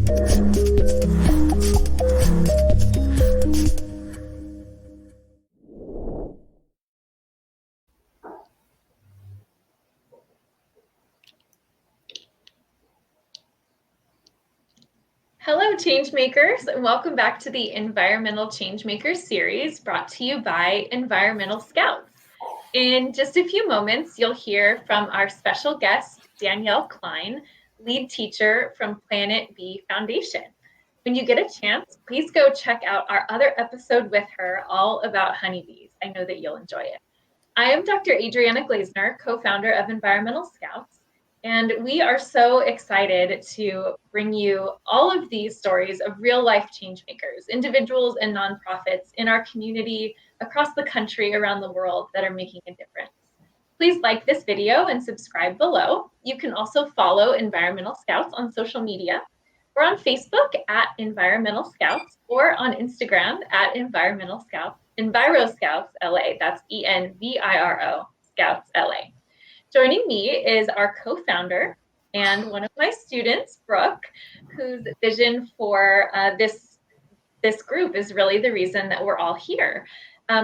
Hello, Changemakers, and welcome back to the Environmental Changemakers series brought to you by Environmental Scouts. In just a few moments, you'll hear from our special guest, Danielle Klein, lead teacher from Planet Bee Foundation. When you get a chance, please go check out our other episode with her all about honeybees. I know that you'll enjoy it. I am Dr. Adrianna Glazener, co-founder of Environmental Scouts. And we are so excited to bring you all of these stories of real life change makers, individuals and nonprofits in our community across the country, around the world that are making a difference. Please like this video and subscribe below. You can also follow Environmental Scouts on social media. We're on Facebook at Environmental Scouts or on Instagram at Environmental Scouts, Enviro Scouts LA. That's ENVIRO Scouts LA. Joining me is our co-founder and one of my students, Brooke, whose vision for this group is really the reason that we're all here.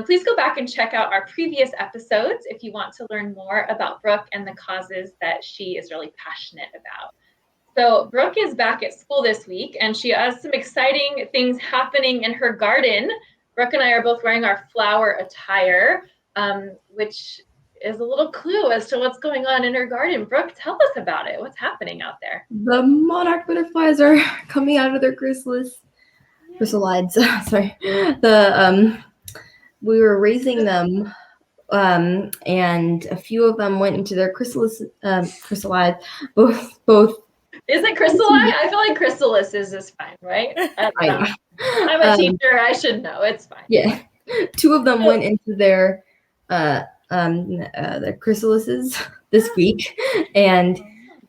Please go back and check out our previous episodes if you want to learn more about Brooke and the causes that she is really passionate about. So Brooke is back at school this week, and she has some exciting things happening in her garden. Brooke and I are both wearing our flower attire, which is a little clue as to what's going on in her garden. Brooke, tell us about it. What's happening out there? The monarch butterflies are coming out of their chrysalids. Sorry. We were raising them, and a few of them went into their chrysalis. Both. Is it chrysalide? I feel like chrysalis is fine, right? I'm a teacher. I should know. It's fine. Yeah, 2 of them went into their chrysalises this week, and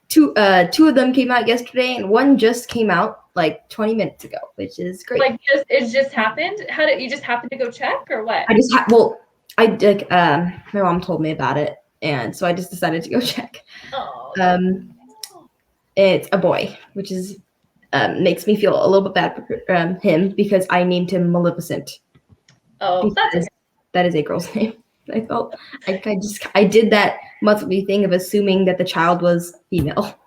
two of them came out yesterday, and one just came out like 20 minutes ago, which is great. Like it just happened? How did you just happen to go check or what? I did. My mom told me about it, and so I just decided to go check. Oh. It's a boy, which is makes me feel a little bit bad for him because I named him Maleficent. Oh, that is a girl's name. I felt I did that monthly thing of assuming that the child was female.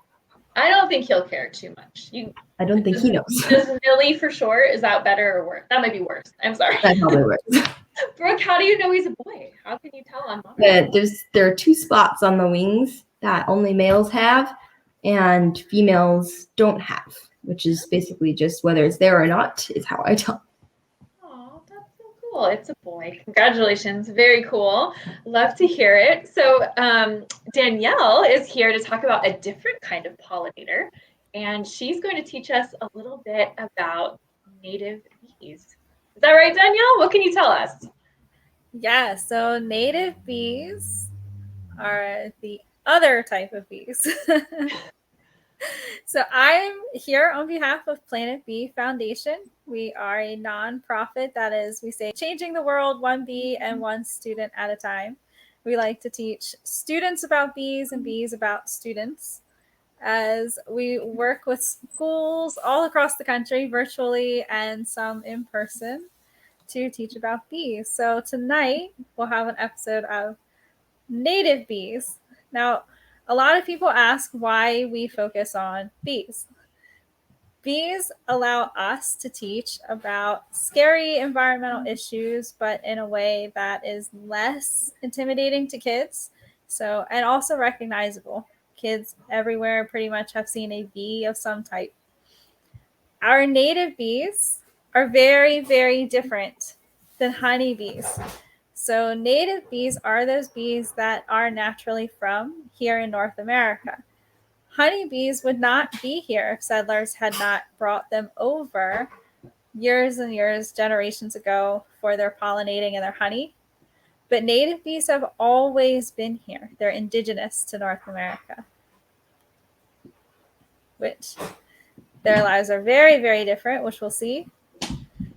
I don't think he'll care too much. I don't think he knows. Does Millie for sure? Is that better or worse? That might be worse. I'm sorry. That probably works. Brooke, how do you know he's a boy? How can you tell on mom? There are 2 spots on the wings that only males have and females don't have, which is basically just whether it's there or not is how I tell. Oh, that's so cool. It's a boy. Congratulations. Very cool. Love to hear it. So Danielle is here to talk about a different kind of pollinator, and she's going to teach us a little bit about native bees. Is that right, Danielle? What can you tell us? Yeah, so native bees are the other type of bees. So I'm here on behalf of Planet Bee Foundation. We are a nonprofit that is, we say, changing the world one bee and one student at a time. We like to teach students about bees and bees about students, as we work with schools all across the country, virtually and some in person, to teach about bees. So tonight we'll have an episode of native bees. Now, a lot of people ask why we focus on bees. Bees allow us to teach about scary environmental issues, but in a way that is less intimidating to kids. So, and also recognizable. Kids everywhere pretty much have seen a bee of some type. Our native bees are very, very different than honeybees. So native bees are those bees that are naturally from here in North America. Honeybees would not be here if settlers had not brought them over years and years, generations ago, for their pollinating and their honey. But native bees have always been here. They're indigenous to North America, which their lives are very, very different, which we'll see.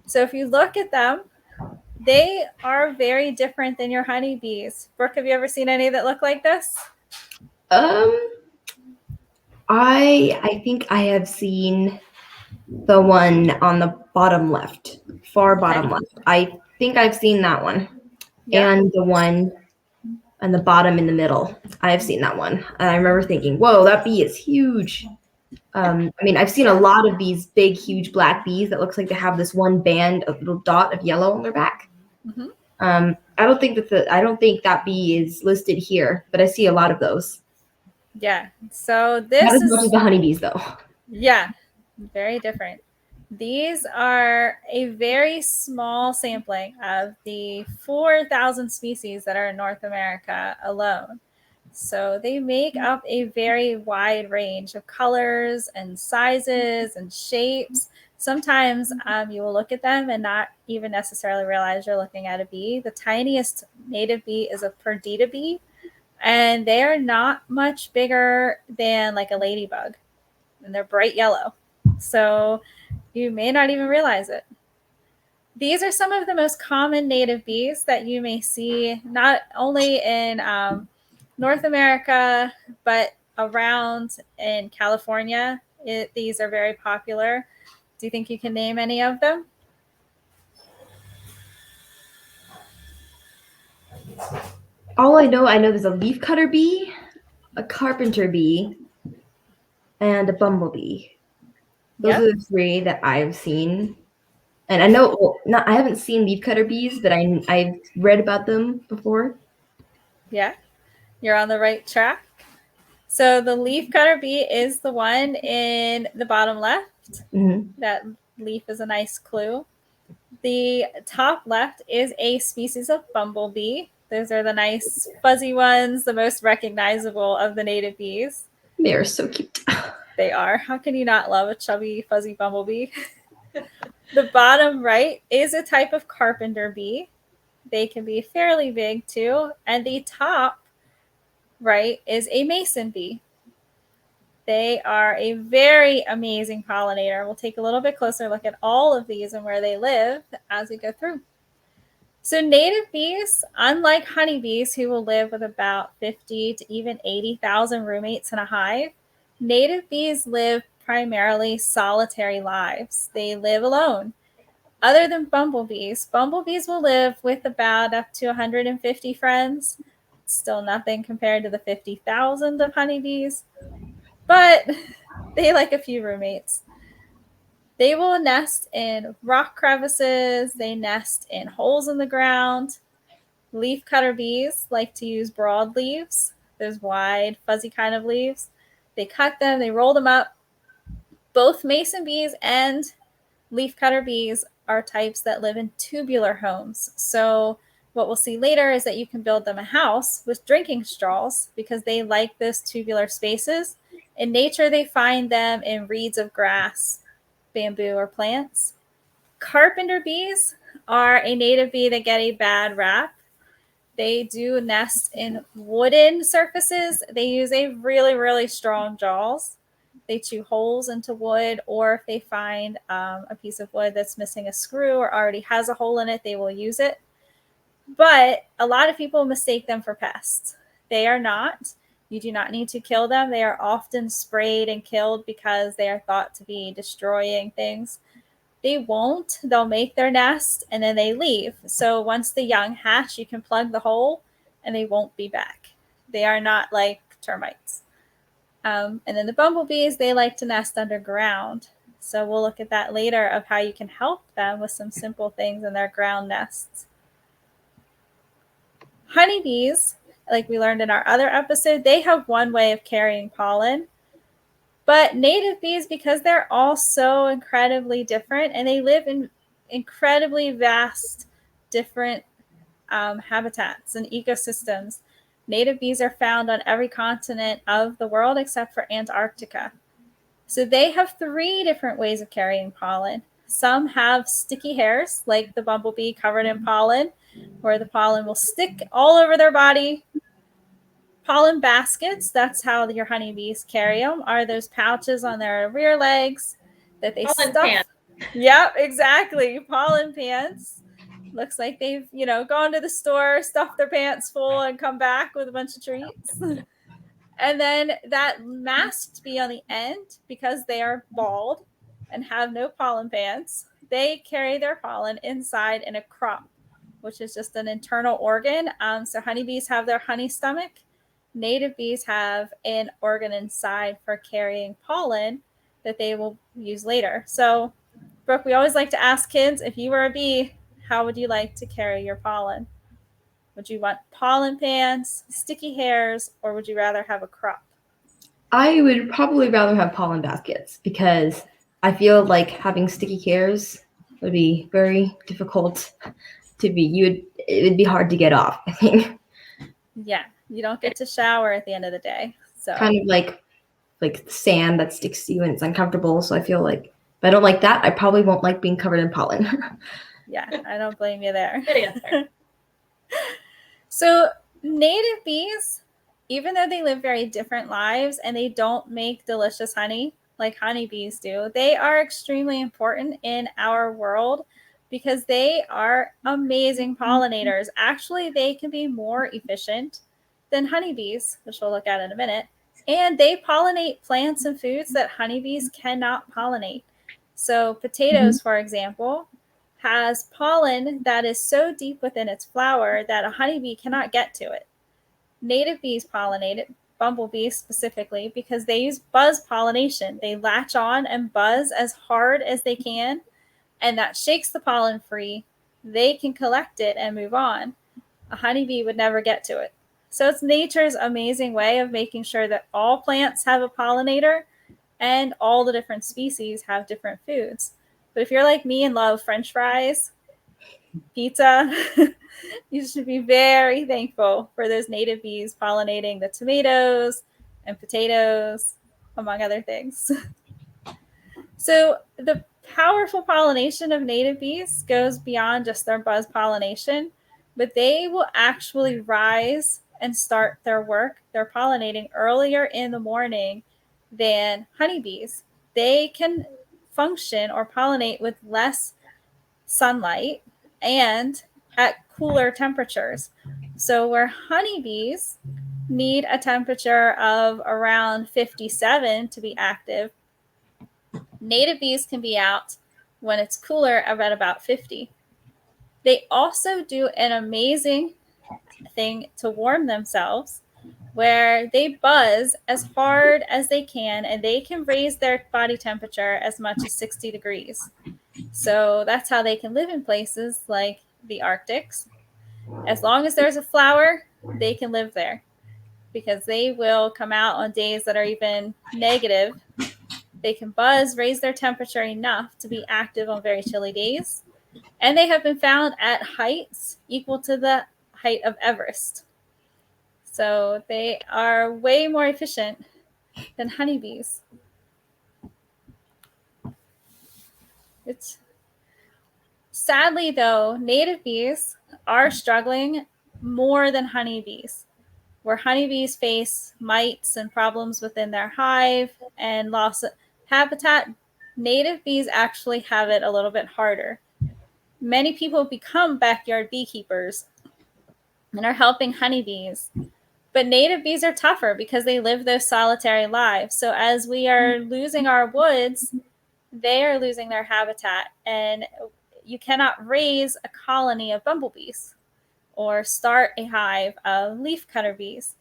So if you look at them, they are very different than your honeybees. Brooke, have you ever seen any that look like this? I think I have seen The one on the bottom left, far bottom Okay. left. I think I've seen that one. Yep. And the one on the bottom in the middle. I've seen that one. And I remember thinking, whoa, that bee is huge. I mean, I've seen a lot of these big, huge black bees that looks like they have this one band, a little dot of yellow on their back. Mm-hmm. I don't think that bee is listed here, but I see a lot of those. Yeah. So Not this as much as is, the honeybees, though. yeah, very different. These are a very small sampling of the 4,000 species that are in North America alone. So they make up a very wide range of colors and sizes and shapes. Sometimes you will look at them and not even necessarily realize you're looking at a bee. The tiniest native bee is a perdita bee, and they are not much bigger than like a ladybug, and they're bright yellow. So you may not even realize it. These are some of the most common native bees that you may see not only in North America, but around in California. These are very popular. Do you think you can name any of them? All I know there's a leafcutter bee, a carpenter bee, and a bumblebee. Those Yep. are the three that I've seen. And I know, well, I haven't seen leafcutter bees, but I've read about them before. Yeah, you're on the right track. So the leafcutter bee is the one in the bottom left. Mm-hmm. That leaf is a nice clue. The top left is a species of bumblebee. Those are the nice fuzzy ones, the most recognizable of the native bees. They are so cute. They are. How can you not love a chubby, fuzzy bumblebee? The bottom right is a type of carpenter bee. They can be fairly big too. And the top right is a mason bee. They are a very amazing pollinator. We'll take a little bit closer look at all of these and where they live as we go through. So native bees, unlike honeybees who will live with about 50 to even 80,000 roommates in a hive, native bees live primarily solitary lives. They live alone. Other than bumblebees, bumblebees will live with about up to 150 friends. Still nothing compared to the 50,000 of honeybees, but they like a few roommates. They will nest in rock crevices. They nest in holes in the ground. Leafcutter bees like to use broad leaves, those wide, fuzzy kind of leaves. They cut them, they roll them up. Both mason bees and leafcutter bees are types that live in tubular homes. So what we'll see later is that you can build them a house with drinking straws because they like those tubular spaces. In nature, they find them in reeds of grass, bamboo, or plants. Carpenter bees are a native bee that get a bad rap. They do nest in wooden surfaces. They use a really, really strong jaws. They chew holes into wood, or if they find a piece of wood that's missing a screw or already has a hole in it, they will use it. But a lot of people mistake them for pests. They are not. You do not need to kill them. They are often sprayed and killed because they are thought to be destroying things. They won't. They'll make their nest and then they leave. So once the young hatch, you can plug the hole and they won't be back. They are not like termites. And then the bumblebees, they like to nest underground. So we'll look at that later of how you can help them with some simple things in their ground nests. Honeybees, like we learned in our other episode, they have one way of carrying pollen. But native bees, because they're all so incredibly different and they live in incredibly vast, different habitats and ecosystems, native bees are found on every continent of the world except for Antarctica. So they have 3 different ways of carrying pollen. Some have sticky hairs, like the bumblebee covered in pollen, where the pollen will stick all over their body. Pollen baskets, that's how your honeybees carry them, are those pouches on their rear legs that they Pollen stuff. pants. Yep, exactly. Pollen pants. Looks like they've, gone to the store, stuffed their pants full, and come back with a bunch of treats. And then that masked bee on the end, because they are bald, and have no pollen pants, they carry their pollen inside in a crop, which is just an internal organ. So honeybees have their honey stomach. Native bees have an organ inside for carrying pollen that they will use later. So, Brooke, we always like to ask kids, if you were a bee, how would you like to carry your pollen? Would you want pollen pants, sticky hairs, or would you rather have a crop? I would probably rather have pollen baskets because I feel like having sticky hairs would be very difficult to be. It would be hard to get off, I think. Yeah, you don't get to shower at the end of the day. So kind of like sand that sticks to you and it's uncomfortable. So I feel like if I don't like that, I probably won't like being covered in pollen. Yeah, I don't blame you there. Good answer. So native bees, even though they live very different lives and they don't make delicious honey like honeybees do, they are extremely important in our world because they are amazing pollinators. Actually, they can be more efficient than honeybees, which we'll look at in a minute. And they pollinate plants and foods that honeybees cannot pollinate. So potatoes, for example, has pollen that is so deep within its flower that a honeybee cannot get to it. Native bees pollinate it, bumblebees specifically, because they use buzz pollination. They latch on and buzz as hard as they can, and that shakes the pollen free. They can collect it and move on. A honeybee would never get to it. So it's nature's amazing way of making sure that all plants have a pollinator and all the different species have different foods. But if you're like me and love French fries, pizza, you should be very thankful for those native bees pollinating the tomatoes and potatoes, among other things. So the powerful pollination of native bees goes beyond just their buzz pollination, but they will actually rise and start their work, their pollinating, earlier in the morning than honeybees. They can function or pollinate with less sunlight and at cooler temperatures. So where honeybees need a temperature of around 57 to be active, native bees can be out when it's cooler at about 50. They also do an amazing thing to warm themselves where they buzz as hard as they can and they can raise their body temperature as much as 60 degrees. So that's how they can live in places like the Arctics. As long as there's a flower, they can live there because they will come out on days that are even negative. They can buzz, raise their temperature enough to be active on very chilly days. And they have been found at heights equal to the height of Everest. So they are way more efficient than honeybees. Sadly, though, native bees are struggling more than honeybees. Where honeybees face mites and problems within their hive and loss of habitat, native bees actually have it a little bit harder. Many people become backyard beekeepers and are helping honeybees. But native bees are tougher because they live those solitary lives. So as we are losing our woods, they are losing their habitat. And you cannot raise a colony of bumblebees or start a hive of leafcutter bees.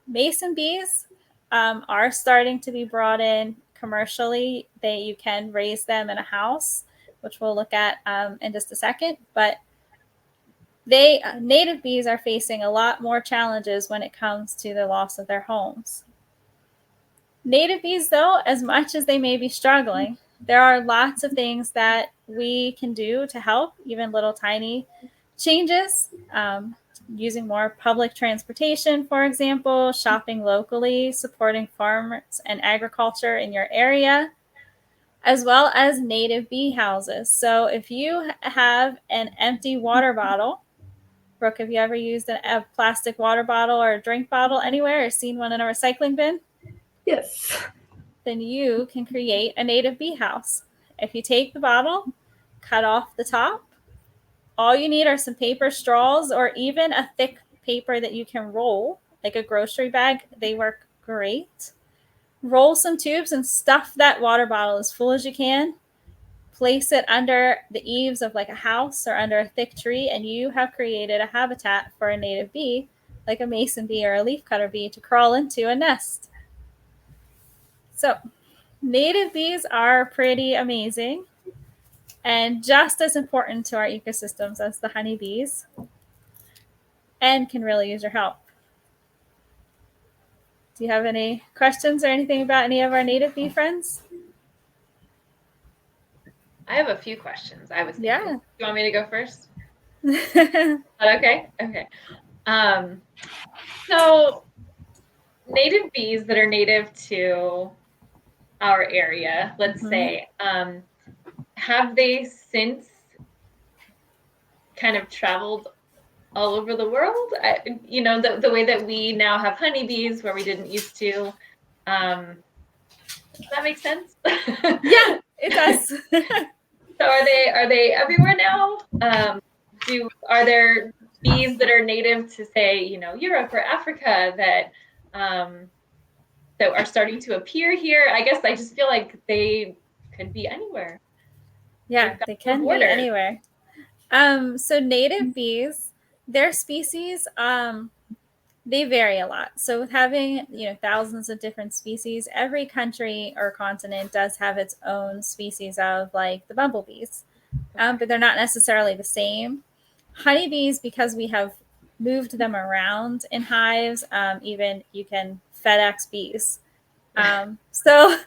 Mason bees are starting to be brought in commercially. You can raise them in a house, which we'll look at in just a second. But native bees are facing a lot more challenges when it comes to the loss of their homes. Native bees, though, as much as they may be struggling, there are lots of things that we can do to help, even little tiny changes. Using more public transportation, for example, shopping locally, supporting farmers and agriculture in your area, as well as native bee houses. So if you have an empty water bottle, Brooke, have you ever used a plastic water bottle or a drink bottle anywhere or seen one in a recycling bin? Yes. Then you can create a native bee house. If you take the bottle, cut off the top, all you need are some paper straws or even a thick paper that you can roll, like a grocery bag. They work great. Roll some tubes and stuff that water bottle as full as you can. place it under the eaves of like a house or under a thick tree, and you have created a habitat for a native bee, like a mason bee or a leafcutter bee, to crawl into and nest. So native bees are pretty amazing and just as important to our ecosystems as the honeybees, and can really use your help. Do you have any questions or anything about any of our native bee friends? I have a few questions. I was thinking. Yeah. You want me to go first? Okay. Okay. So native bees that are native to our area, let's say, have they since kind of traveled all over the world? The way that we now have honeybees where we didn't used to. Does that make sense? Yeah, it does. So are they everywhere now? Are there bees that are native to, say, Europe or Africa that are starting to appear here? I guess I just feel like they could be anywhere. Yeah, they can be anywhere. So native bees, their species, they vary a lot. So with having, thousands of different species, every country or continent does have its own species of like the bumblebees, but they're not necessarily the same. Honeybees, because we have moved them around in hives, even you can FedEx bees. So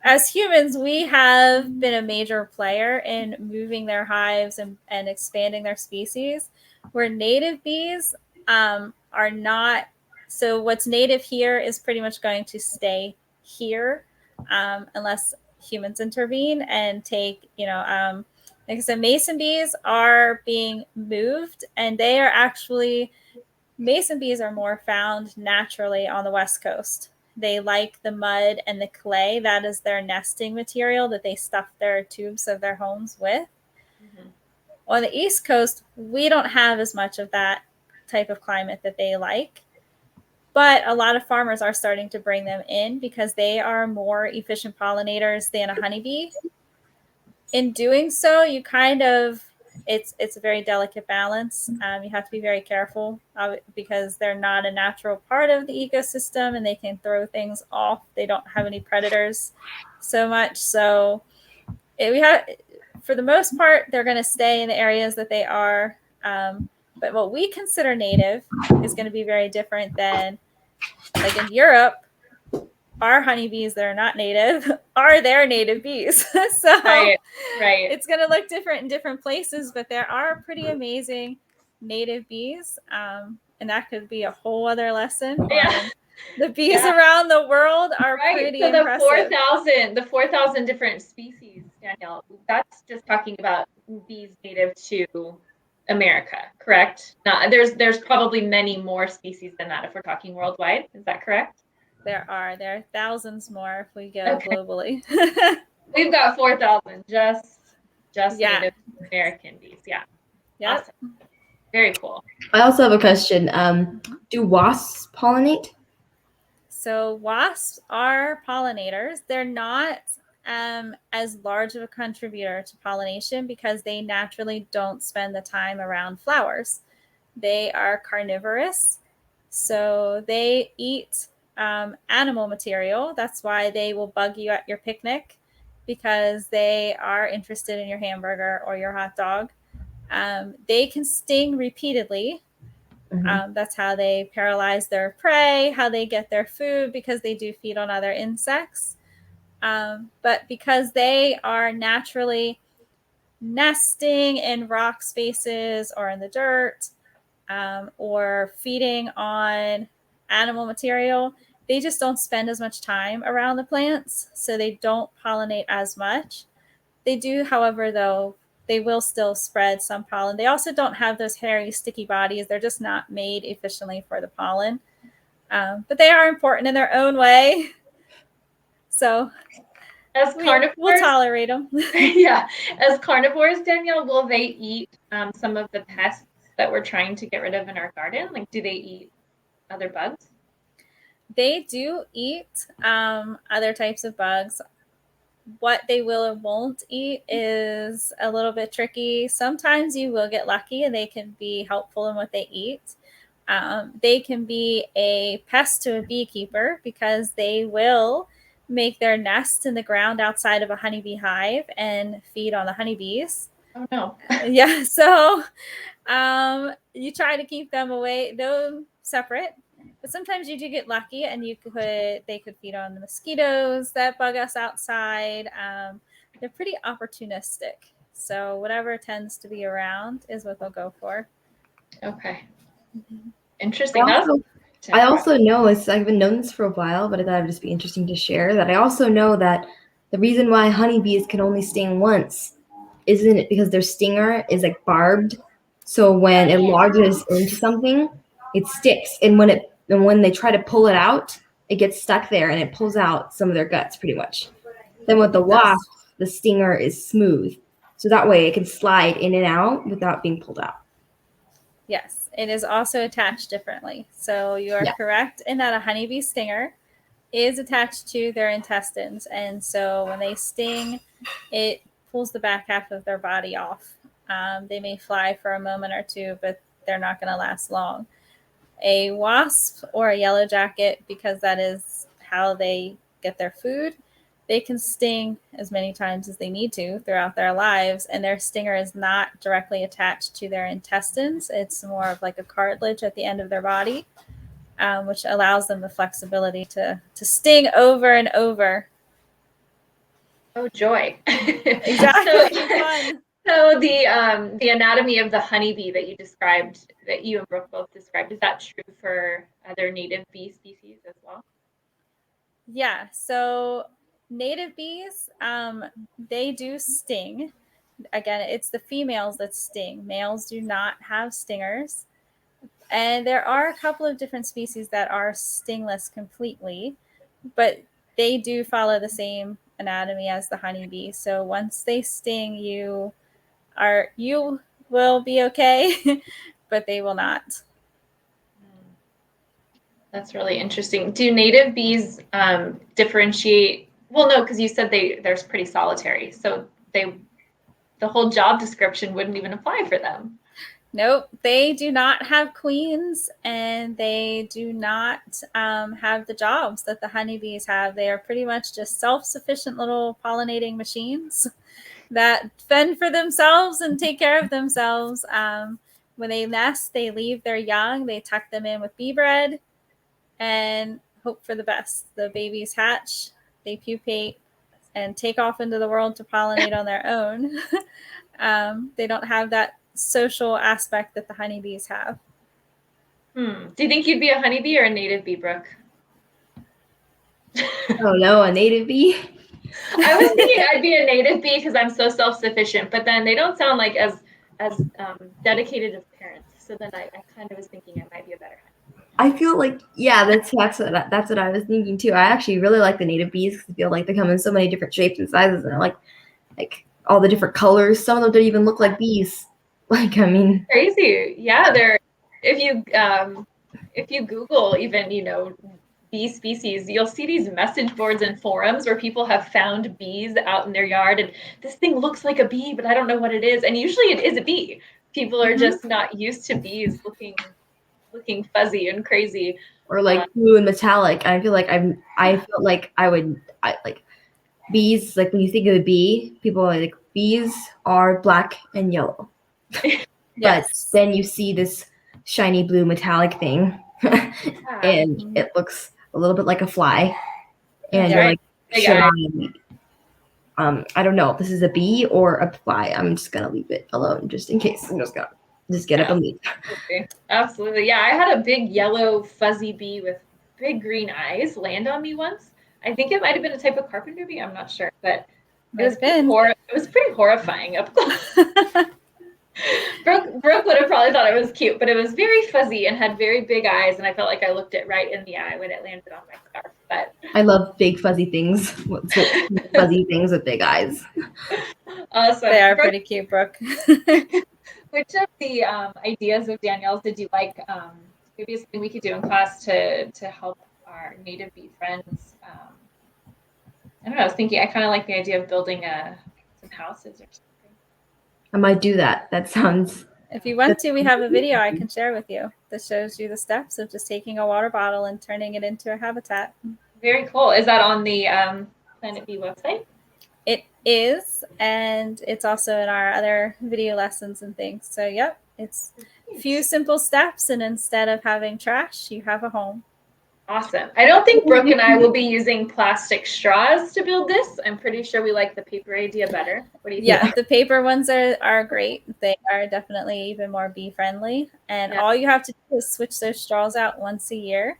as humans, we have been a major player in moving their hives and expanding their species, where native bees are not. So what's native here is pretty much going to stay here unless humans intervene and take, like I said, mason bees are being moved, and they are actually, mason bees are more found naturally on the West Coast. They like the mud and the clay. That is their nesting material that they stuff their tubes of their homes with. Mm-hmm. On the East Coast, we don't have as much of that type of climate that they like. But a lot of farmers are starting to bring them in because they are more efficient pollinators than a honeybee. In doing so, you kind of, it's a very delicate balance. You have to be very careful because they're not a natural part of the ecosystem and they can throw things off. They don't have any predators so much. So for the most part, they're going to stay in the areas that they are. But what we consider native is going to be very different than, like in Europe, our honeybees that are not native are their native bees. So right. It's going to look different in different places, but there are pretty amazing native bees. And that could be a whole other lesson on the bees around the world are pretty impressive. The 4,000 different species, Danielle, that's just talking about bees native to America, correct? There's probably many more species than that if we're talking worldwide. Is that correct? There are thousands more if we go globally. We've got 4,000 just Native American bees. Yeah. Yep. Awesome. Very cool. I also have a question. Do wasps pollinate? So wasps are pollinators. They're not as large of a contributor to pollination because they naturally don't spend the time around flowers. They are carnivorous. So they eat animal material. That's why they will bug you at your picnic, because they are interested in your hamburger or your hot dog. They can sting repeatedly. That's how they paralyze their prey, how they get their food, because they do feed on other insects. But because they are naturally nesting in rock spaces or in the dirt, or feeding on animal material, they just don't spend as much time around the plants, so they don't pollinate as much. They do, however, though, they will still spread some pollen. They also don't have those hairy, sticky bodies. They're just not made efficiently for the pollen. But they are important in their own way. So as carnivores, we'll tolerate them. Yeah. As carnivores, Danielle, will they eat some of the pests that we're trying to get rid of in our garden? Like, do they eat other bugs? They do eat other types of bugs. what they will and won't eat is a little bit tricky. Sometimes you will get lucky and they can be helpful in what they eat. They can be a pest to a beekeeper because they will make their nest in the ground outside of a honeybee hive and feed on the honeybees. Oh no. Yeah, so you try to keep them away, though separate. But sometimes you do get lucky, and they could feed on the mosquitoes that bug us outside. They're pretty opportunistic, so whatever tends to be around is what they'll go for. Okay. Interesting. I also know, I've been known this for a while, but I thought it would just be interesting to share that I also know that the reason why honeybees can only sting once isn't it because their stinger is like barbed. So when it lodges into something, it sticks. And when they try to pull it out, it gets stuck there and it pulls out some of their guts pretty much. Then with the wasp, the stinger is smooth. So that way it can slide in and out without being pulled out. Yes, it is also attached differently. So you are correct in that a honeybee stinger is attached to their intestines. And so when they sting, it pulls the back half of their body off. They may fly for a moment or two, but they're not going to last long. A wasp or a yellow jacket, because that is how they get their food, they can sting as many times as they need to throughout their lives, and their stinger is not directly attached to their intestines. It's more of like a cartilage at the end of their body, which allows them the flexibility to sting over and over. Oh, joy. Exactly. Fun. So the anatomy of the honeybee that you described, that you and Brooke both described, is that true for other native bee species as well? Yeah. So native bees, they do sting. Again, it's the females that sting. Males do not have stingers. And there are a couple of different species that are stingless completely, but they do follow the same anatomy as the honeybee. So once they sting, you will be okay, but they will not. That's really interesting. Do native bees differentiate? Well, no, because you said they're pretty solitary, so the whole job description wouldn't even apply for them. Nope, they do not have queens, and they do not have the jobs that the honeybees have. They are pretty much just self-sufficient little pollinating machines that fend for themselves and take care of themselves. When they nest, they leave their young, they tuck them in with bee bread and hope for the best. The babies hatch, they pupate, and take off into the world to pollinate on their own. They don't have that social aspect that the honeybees have. Do you think you'd be a honeybee or a native bee, Brooke? Oh no, a native bee? I was thinking I'd be a native bee because I'm so self-sufficient, but then they don't sound like as dedicated as parents. So then I kind of was thinking I might be a better honeybee. I feel like, yeah, that's what I was thinking too. I actually really like the native bees because I feel like they come in so many different shapes and sizes, and I like all the different colors. Some of them don't even look like bees. Like, I mean, crazy. Yeah, they're if you Google even, bee species, you'll see these message boards and forums where people have found bees out in their yard, and this thing looks like a bee, but I don't know what it is. And usually it is a bee. People are just not used to bees looking fuzzy and crazy, or like blue and metallic. I feel like I felt like I like bees. Like when you think of a bee, people are like bees are black and yellow. Yes. But then you see this shiny blue metallic thing, and it looks a little bit like a fly. And you're like, I don't know if this is a bee or a fly. I'm just gonna leave it alone just in case. I'm just gonna get up and leave. Absolutely. Yeah, I had a big yellow fuzzy bee with big green eyes land on me once. I think it might have been a type of carpenter bee. I'm not sure, but it was pretty horrifying up close. Brooke would have probably thought it was cute, but it was very fuzzy and had very big eyes, and I felt like I looked it right in the eye when it landed on my scarf. But I love big fuzzy things. Fuzzy things with big eyes. Awesome. They are pretty cute, Brooke. Which of the ideas of Danielle's did you like? Maybe something we could do in class to help our native bee friends I don't know. I was thinking I kind of like the idea of building some houses or something. I might do that. That sounds. If you want to, we have a video I can share with you that shows you the steps of just taking a water bottle and turning it into a habitat. Very cool. Is that on the Planet Bee website? It is, and it's also in our other video lessons and things. So, yep, it's a few simple steps, and instead of having trash, you have a home. Awesome. I don't think Brooke and I will be using plastic straws to build this. I'm pretty sure we like the paper idea better. What do you think? Yeah, the paper ones are great. They are definitely even more bee friendly. And all you have to do is switch those straws out once a year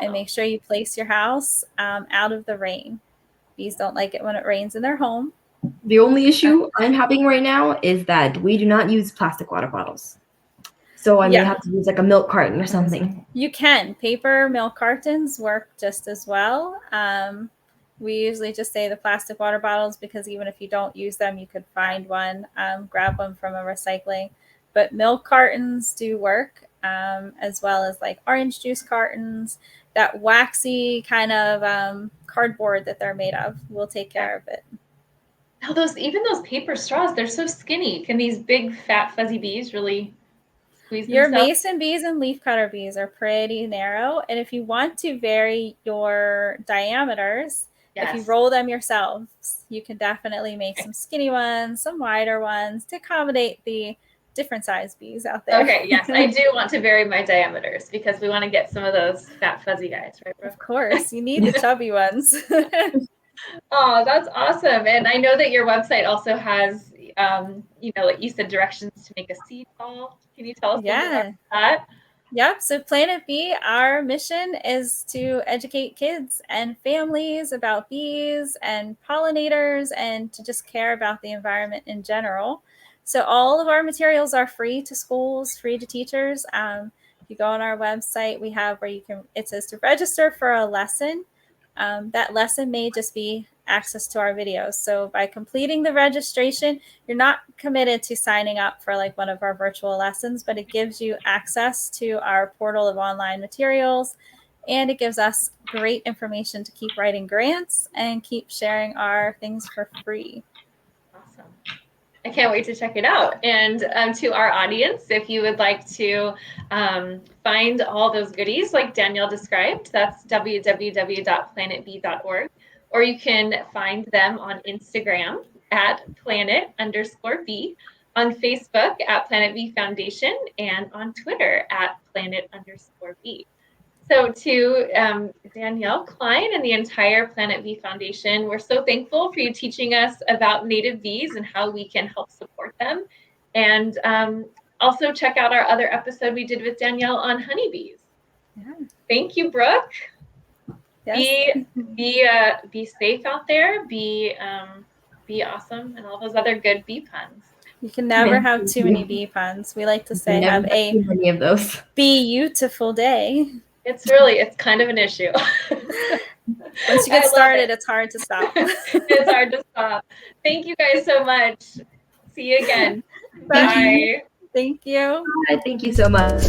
and make sure you place your house out of the rain. Bees don't like it when it rains in their home. The only issue I'm having right now is that we do not use plastic water bottles. So I may have to use like a milk carton or something. You can. Paper milk cartons work just as well. We usually just say the plastic water bottles because even if you don't use them, you could find one, grab one from a recycling. But milk cartons do work, as well as like orange juice cartons. That waxy kind of cardboard that they're made of will take care of it. Now those paper straws, they're so skinny. Can these big fat fuzzy bees really squeeze Your themselves? mason bees and leafcutter bees are pretty narrow, and if you want to vary your diameters, if you roll them yourselves, you can definitely make some skinny ones, some wider ones to accommodate the different size bees out there. Okay, yes, I do want to vary my diameters because we want to get some of those fat fuzzy guys, right, Brooke? Of course, you need the chubby ones. Oh, that's awesome. And I know that your website also has, like you said, directions to make a seed ball. Can you tell us more about that? Yep. So Planet Bee, our mission is to educate kids and families about bees and pollinators and to just care about the environment in general. So all of our materials are free to schools, free to teachers. If you go on our website, we have where it says to register for a lesson. That lesson may just be access to our videos. So by completing the registration, you're not committed to signing up for like one of our virtual lessons, but it gives you access to our portal of online materials, and it gives us great information to keep writing grants and keep sharing our things for free. Awesome. I can't wait to check it out. And to our audience, if you would like to find all those goodies like Danielle described, that's www.planetbee.org. Or you can find them on Instagram at planet_bee, on Facebook at Planet Bee Foundation, and on Twitter at planet_bee. So to Danielle Klein and the entire Planet Bee Foundation, we're so thankful for you teaching us about native bees and how we can help support them. And also check out our other episode we did with Danielle on honeybees. Yeah. Thank you, Brooke. Yes. Be safe out there. Be awesome, and all those other good bee puns. You can never have too many bee puns. We like to say have too many of those. Beautiful day. It's kind of an issue. Once you get started, it's hard to stop. It's hard to stop. Thank you guys so much. See you again. Bye. Thank you. Bye. Thank you so much.